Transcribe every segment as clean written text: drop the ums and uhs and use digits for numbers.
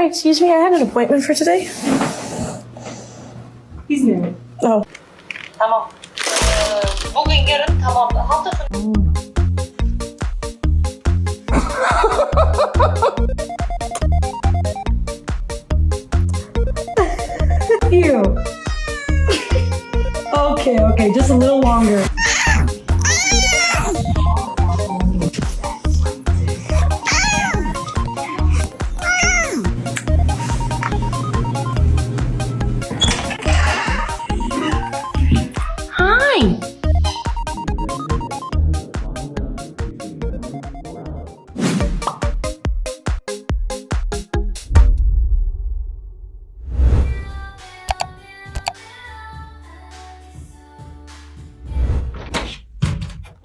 Hi, excuse me, I had an appointment for today. He's new. Oh. tamam. Bugün yarın tamam. Hafta sonu. Ew. Okay, just a little longer. Hi.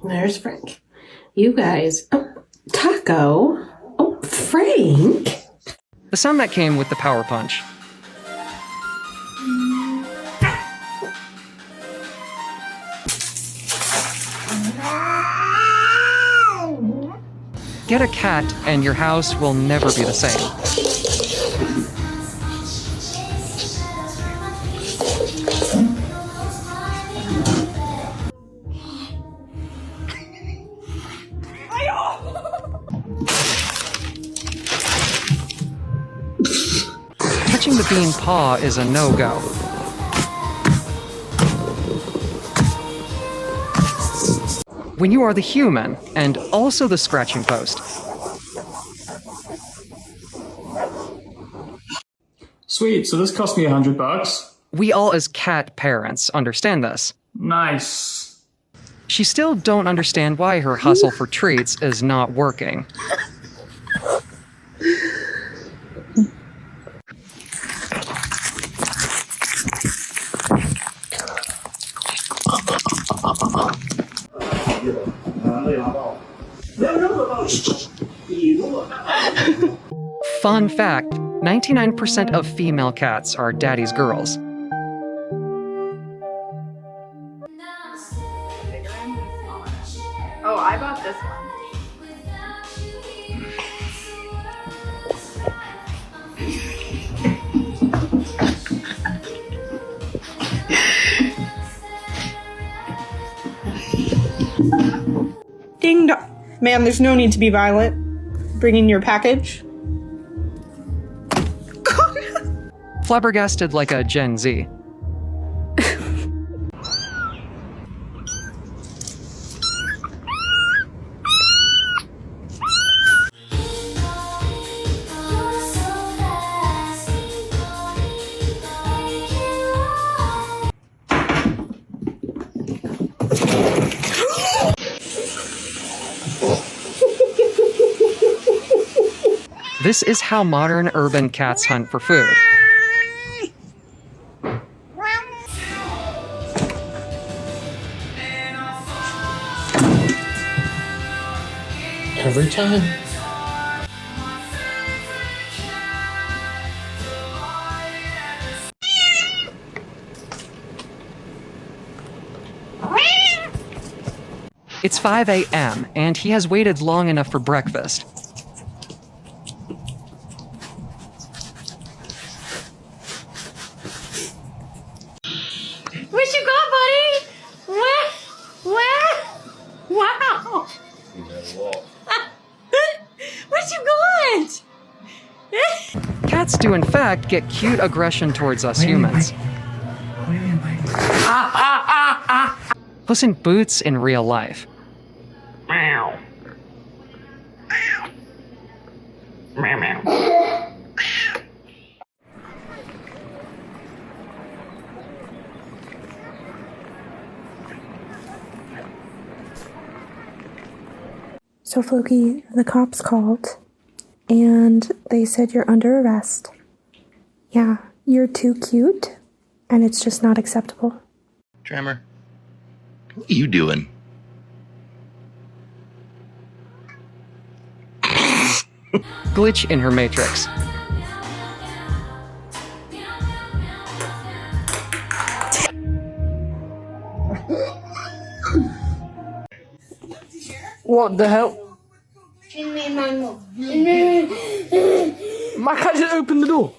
There's Frank. You guys. Oh, Taco. Oh, Frank. The sound that came with the power punch. Get a cat and your house will never be the same. Touching the bean paw is a no-go. When you are the human, and also the scratching post. Sweet, so this cost me $100. We all as cat parents understand this. Nice. She still don't understand why her hustle for treats is not working. Fun fact, 99% of female cats are daddy's girls. Oh, I bought this one. Ding dong. Ma'am, there's no need to be violent. Bring in your package. Flabbergasted like a Gen Z. This is how modern urban cats hunt for food. Every time. It's 5 a.m. and he has waited long enough for breakfast. What you got, buddy? What? Wow. What you got? Cats do in fact get cute aggression towards us humans. Puss in Boots in real life. Meow. Meow meow. So, Floki, the cops called, and they said you're under arrest. Yeah, you're too cute, and it's just not acceptable. Tremor, what are you doing? Glitch in her matrix. What the hell? Maar ga je open the door?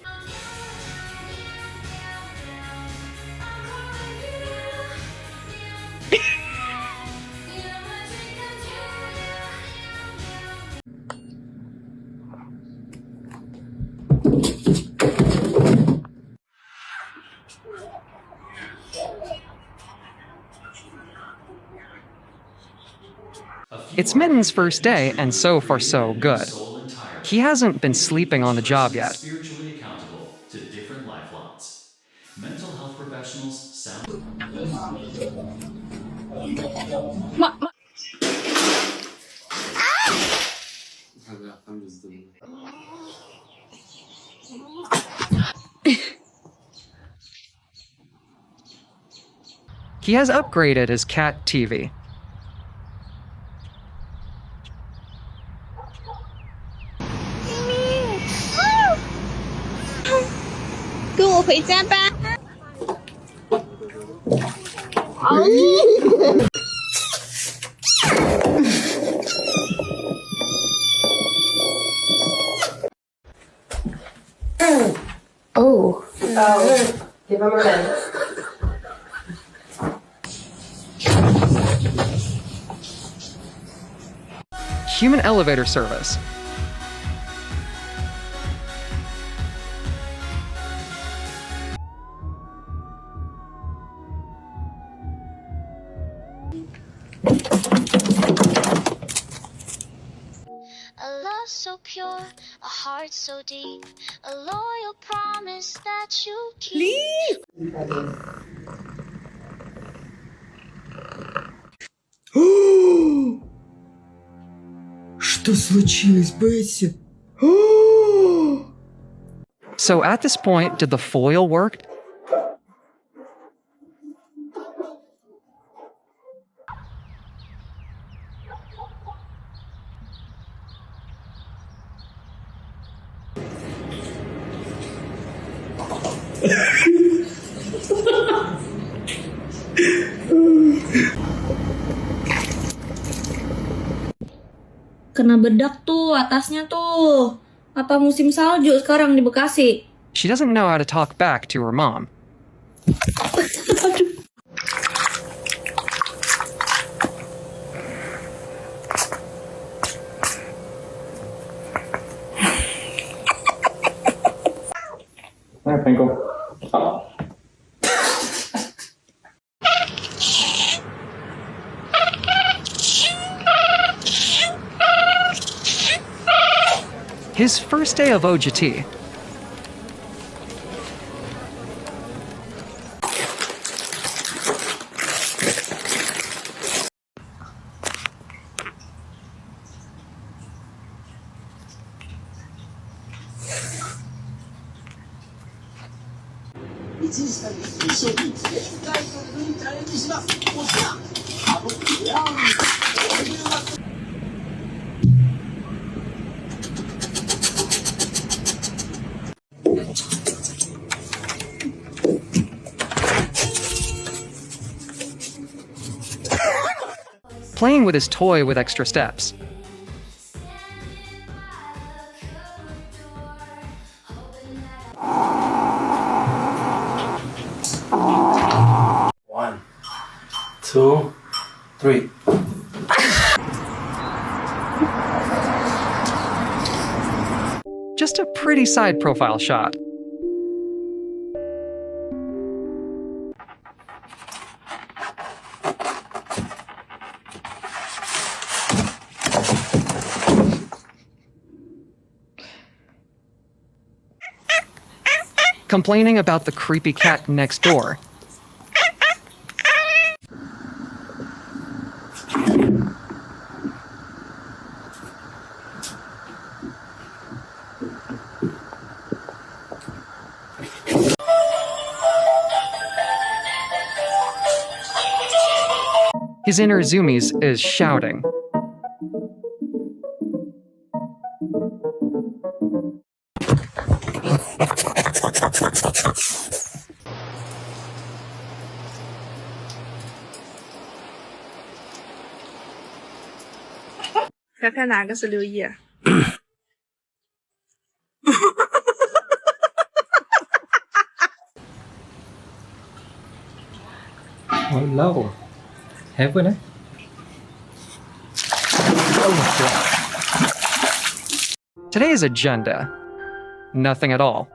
It's Mitten's first day, and so far so good. He hasn't been sleeping on the job yet. Spiritually accountable to different lifelines. Mental health professionals sound. He has upgraded his cat TV. Oh. Give him a minute. Human elevator service. A love so pure, a heart so deep, a loyal promise that you keep. Что случилось, Бетси? So at this point, did the foil work? Kena bedak tuh atasnya tuh. Apa musim salju sekarang di Bekasi? She doesn't know how to talk back to her mom. There, Pinkle. Up. His first day of OJT. Playing with his toy with extra steps. One, two, three. Just a pretty side profile shot. Complaining about the creepy cat next door. His inner Zoomies is shouting.看看哪个是6亿啊？ Hello. Heaven, eh? Today's agenda: nothing at all.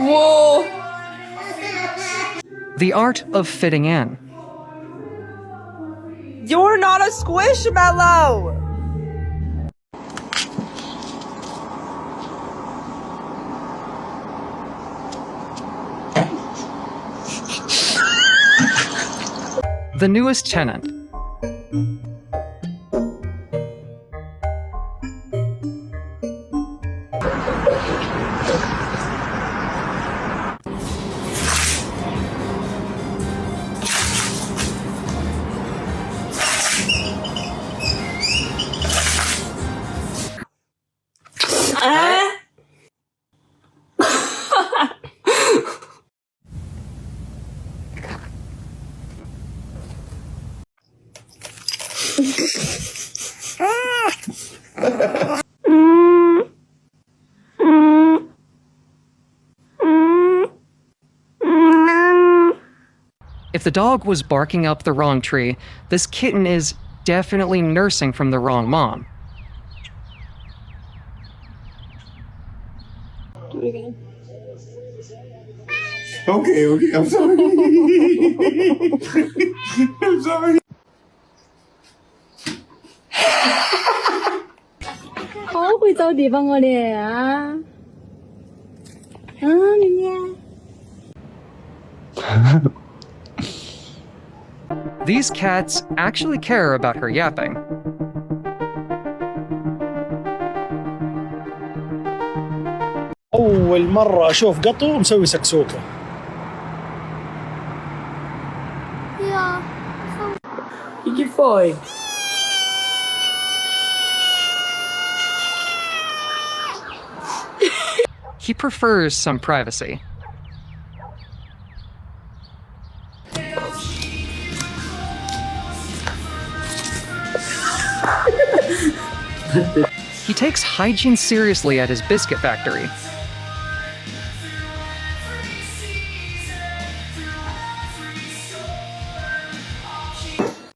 Whoa. The art of fitting in. You're not a squishmallow. The newest tenant. If the dog was barking up the wrong tree, this kitten is definitely nursing from the wrong mom. Okay, I'm sorry. I'm sorry. 好会找地方我的啊！明明。 These cats actually care about her yapping. أول مرة أشوف قطو مسوي سكسوكة. O que foi? He prefers some privacy. He takes hygiene seriously at his biscuit factory.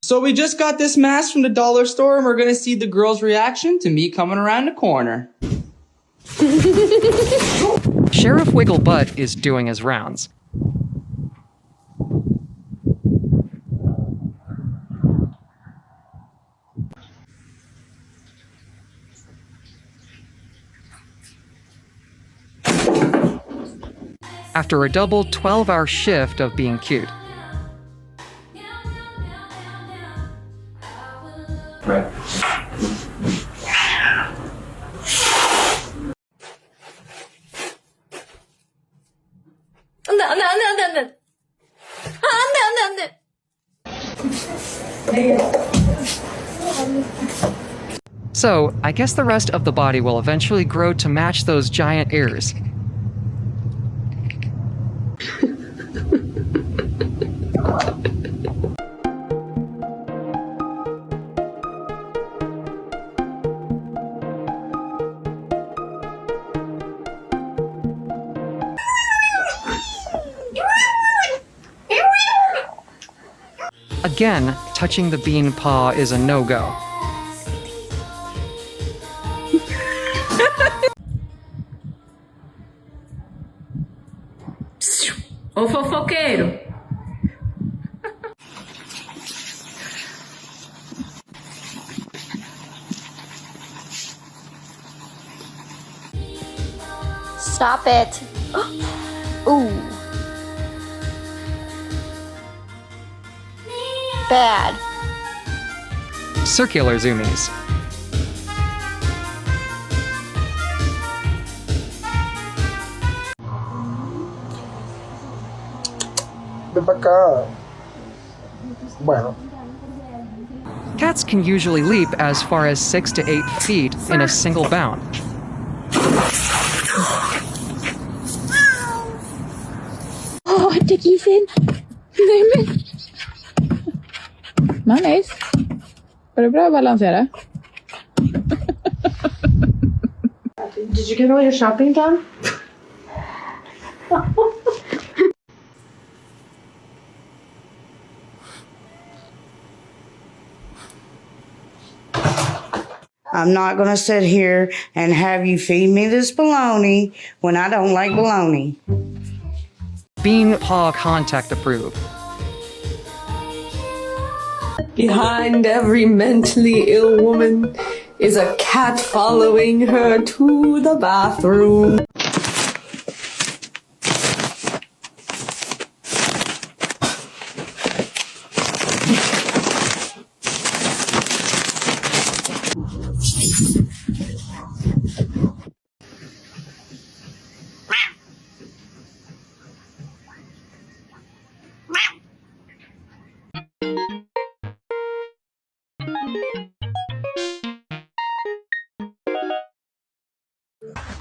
So we just got this mask from the dollar store and we're gonna see the girl's reaction to me coming around the corner. Sheriff Wigglebutt is doing his rounds. After a double 12-hour shift of being cute. Right. So, I guess the rest of the body will eventually grow to match those giant ears. Again, touching the bean paw is a no-go. Ô fofoqueiro. Stop it. Ooh. Bad. Circular zoomies. Ven para acá. Bueno. Cats can usually leap as far as 6 to 8 feet in a single bound. Oh, Dickie Finn. Mayonnaise. Var det bra balanserat? Did you get all your shopping done? I'm not gonna sit here and have you feed me this bologna when I don't like bologna. Being paw contact approved. Behind every mentally ill woman is a cat following her to the bathroom.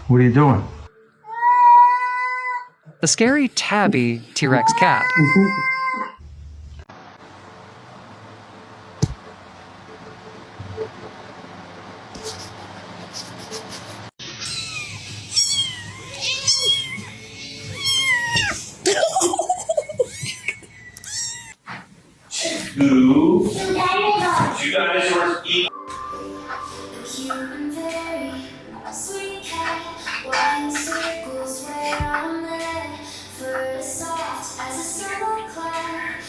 What are you doing? The scary tabby T-Rex cat. You guys are eating. Sweet cat, walking circles where I'm led, fur as soft as a summer cloud.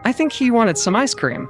I think he wanted some ice cream.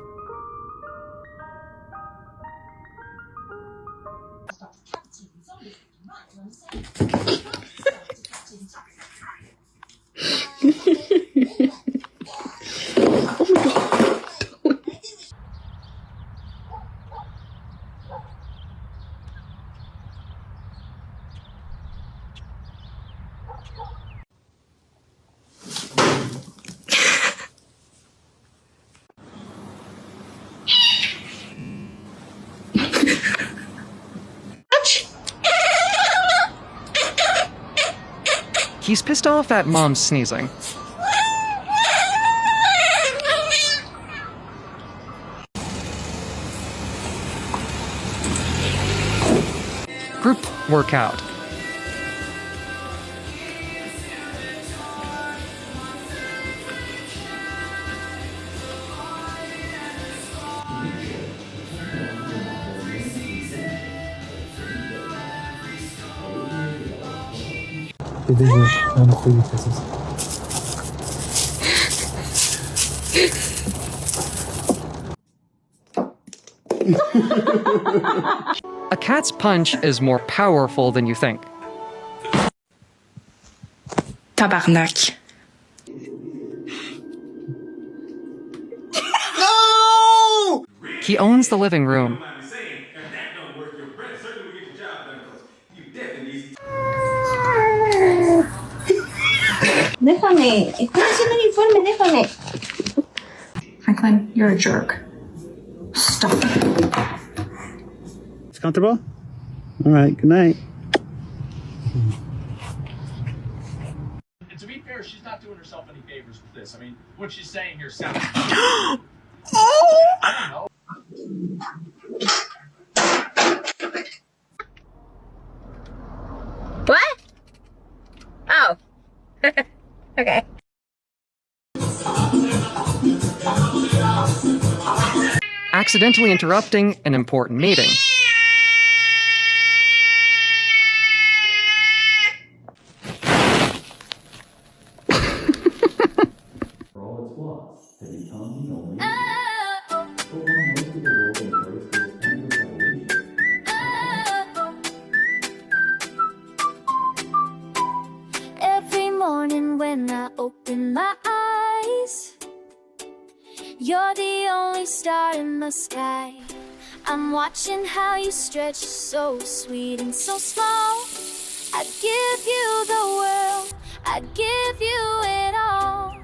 He's pissed off at Mom's sneezing. Group workout. A cat's punch is more powerful than you think. Tabarnak. No! He owns the living room. Déjame. Estoy haciendo un informe, déjame. Franklin, you're a jerk. Stop it. It's comfortable? All right, good night. And to be fair, she's not doing herself any favors with this. I mean, what she's saying here sounds... I don't know. What? Oh. Okay. Accidentally interrupting an important meeting. For all its flaws, have become the only. But while most of the world embraces this kind of evolution, Every morning when I open my eyes, you're the only star in the sky. I'm watching how you stretch, so sweet and so small. I'd give you the world, I'd give you it all.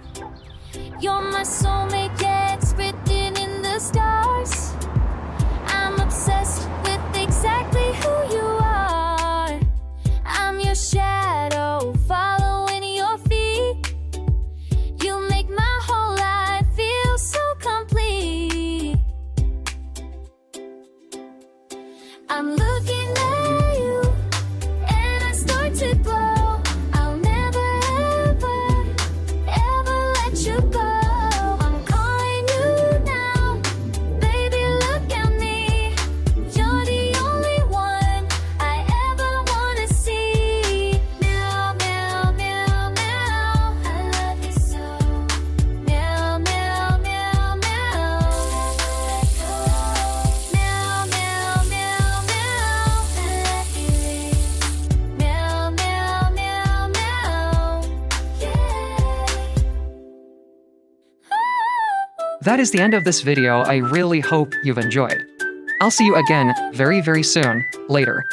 You're my soulmate, yeah, it's written in the stars. I'm obsessed with exactly who you that is the end of this video. I really hope you've enjoyed. I'll see you again very, very soon. Later.